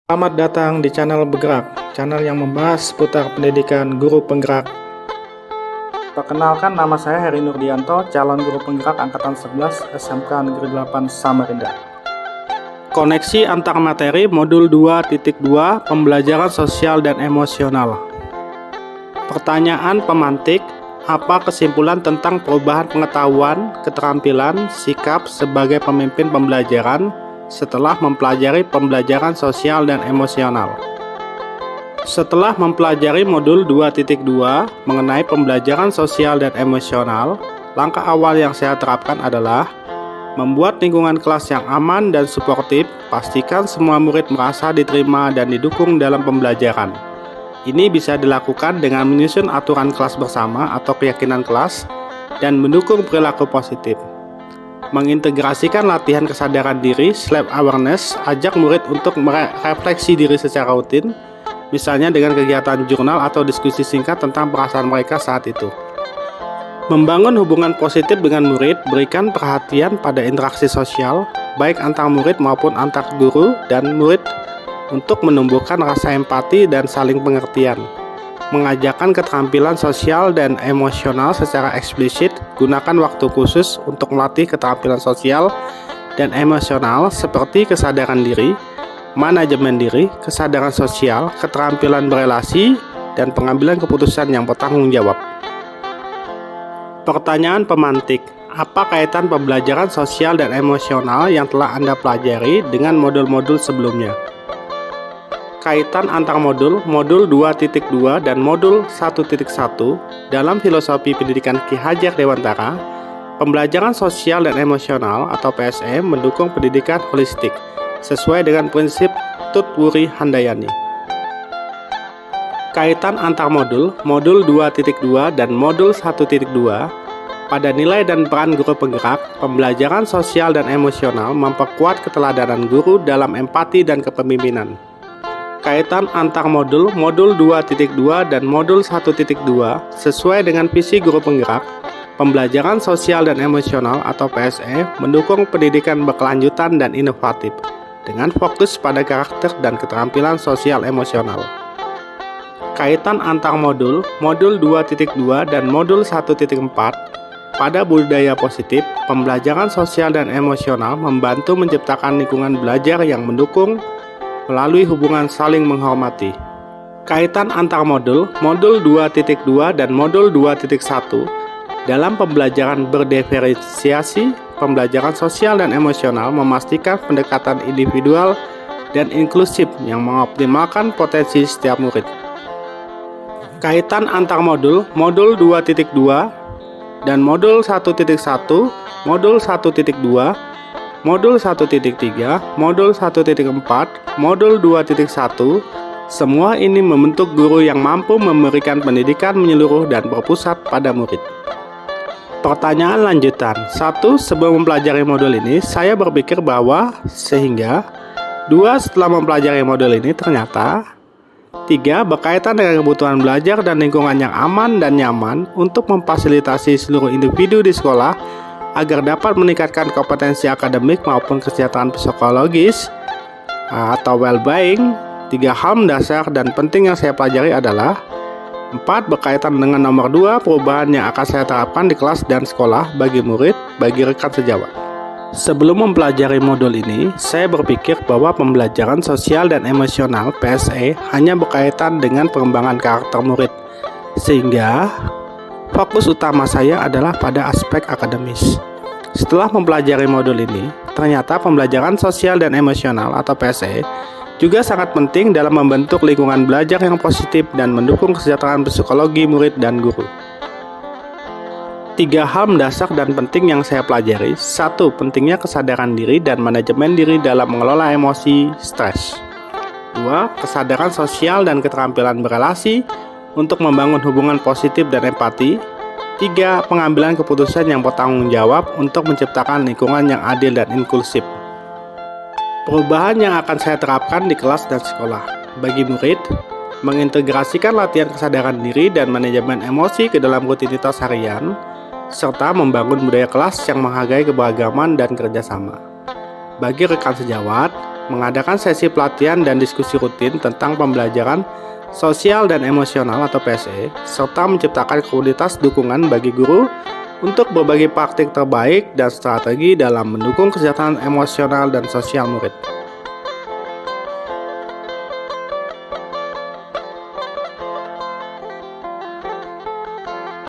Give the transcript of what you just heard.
Selamat datang di channel Bergerak, channel yang membahas seputar pendidikan guru penggerak. Perkenalkan, nama saya Heri Nurdianto, calon guru penggerak Angkatan 11 SMK Negeri 8 Samarinda. Koneksi antar materi modul 2.2 Pembelajaran Sosial dan Emosional. Pertanyaan pemantik, apa kesimpulan tentang perubahan pengetahuan, keterampilan, sikap sebagai pemimpin pembelajaran setelah mempelajari pembelajaran sosial dan emosional? Setelah mempelajari modul 2.2 mengenai pembelajaran sosial dan emosional, langkah awal yang saya terapkan adalah membuat lingkungan kelas yang aman dan suportif. Pastikan semua murid merasa diterima dan didukung dalam pembelajaran. Ini bisa dilakukan dengan menyusun aturan kelas bersama atau keyakinan kelas dan mendukung perilaku positif. Mengintegrasikan latihan kesadaran diri, self awareness, ajak murid untuk merefleksi diri secara rutin, misalnya dengan kegiatan jurnal atau diskusi singkat tentang perasaan mereka saat itu. Membangun hubungan positif dengan murid, berikan perhatian pada interaksi sosial, baik antar murid maupun antar guru dan murid untuk menumbuhkan rasa empati dan saling pengertian. Mengajarkan keterampilan sosial dan emosional secara eksplisit, gunakan waktu khusus untuk melatih keterampilan sosial dan emosional seperti kesadaran diri, manajemen diri, kesadaran sosial, keterampilan berelasi, dan pengambilan keputusan yang bertanggung jawab. Pertanyaan pemantik, apa kaitan pembelajaran sosial dan emosional yang telah Anda pelajari dengan modul-modul sebelumnya? Kaitan antar modul 2.2 dan modul 1.1 dalam filosofi pendidikan Ki Hajar Dewantara, pembelajaran sosial dan emosional atau PSE mendukung pendidikan holistik sesuai dengan prinsip Tutwuri Handayani. Kaitan antar modul 2.2 dan modul 1.2 pada nilai dan peran guru penggerak, pembelajaran sosial dan emosional memperkuat keteladanan guru dalam empati dan kepemimpinan. Kaitan antar modul 2.2 dan modul 1.2 sesuai dengan visi guru penggerak, pembelajaran sosial dan emosional atau PSE mendukung pendidikan berkelanjutan dan inovatif dengan fokus pada karakter dan keterampilan sosial emosional. Kaitan antar modul 2.2 dan modul 1.4 pada budaya positif, pembelajaran sosial dan emosional membantu menciptakan lingkungan belajar yang mendukung melalui hubungan saling menghormati. Kaitan antar modul 2.2 dan modul 2.1 dalam pembelajaran berdiferensiasi, pembelajaran sosial dan emosional memastikan pendekatan individual dan inklusif yang mengoptimalkan potensi setiap murid. Kaitan antar modul 2.2 dan modul 1.1, modul 1.2, modul 1.3, modul 1.4, modul 2.1, semua ini membentuk guru yang mampu memberikan pendidikan menyeluruh dan berpusat pada murid. Pertanyaan lanjutan. 1. Sebelum mempelajari modul ini, saya berpikir bahwa sehingga 2. Setelah mempelajari modul ini, ternyata 3. Berkaitan dengan kebutuhan belajar dan lingkungan yang aman dan nyaman untuk memfasilitasi seluruh individu di sekolah agar dapat meningkatkan kompetensi akademik maupun kesejahteraan psikologis atau well-being. 3 hal mendasar dan penting yang saya pelajari adalah 4. Berkaitan dengan nomor 2, perubahan yang akan saya terapkan di kelas dan sekolah bagi murid, bagi rekan sejawat. Sebelum mempelajari modul ini, saya berpikir bahwa pembelajaran sosial dan emosional PSE hanya berkaitan dengan pengembangan karakter murid, sehingga fokus utama saya adalah pada aspek akademis. Setelah mempelajari modul ini, ternyata pembelajaran sosial dan emosional atau PSE juga sangat penting dalam membentuk lingkungan belajar yang positif dan mendukung kesejahteraan psikologi murid dan guru. 3 hal mendasar dan penting yang saya pelajari. 1. Pentingnya kesadaran diri dan manajemen diri dalam mengelola emosi stres. 2. Kesadaran sosial dan keterampilan berelasi untuk membangun hubungan positif dan empati. 3. Pengambilan keputusan yang bertanggung jawab untuk menciptakan lingkungan yang adil dan inklusif. Perubahan yang akan saya terapkan di kelas dan sekolah. Bagi murid, mengintegrasikan latihan kesadaran diri dan manajemen emosi ke dalam rutinitas harian, serta membangun budaya kelas yang menghargai keberagaman dan kerjasama. Bagi rekan sejawat, mengadakan sesi pelatihan dan diskusi rutin tentang pembelajaran sosial dan emosional atau PSE, serta menciptakan komunitas dukungan bagi guru untuk berbagi praktik terbaik dan strategi dalam mendukung kesehatan emosional dan sosial murid.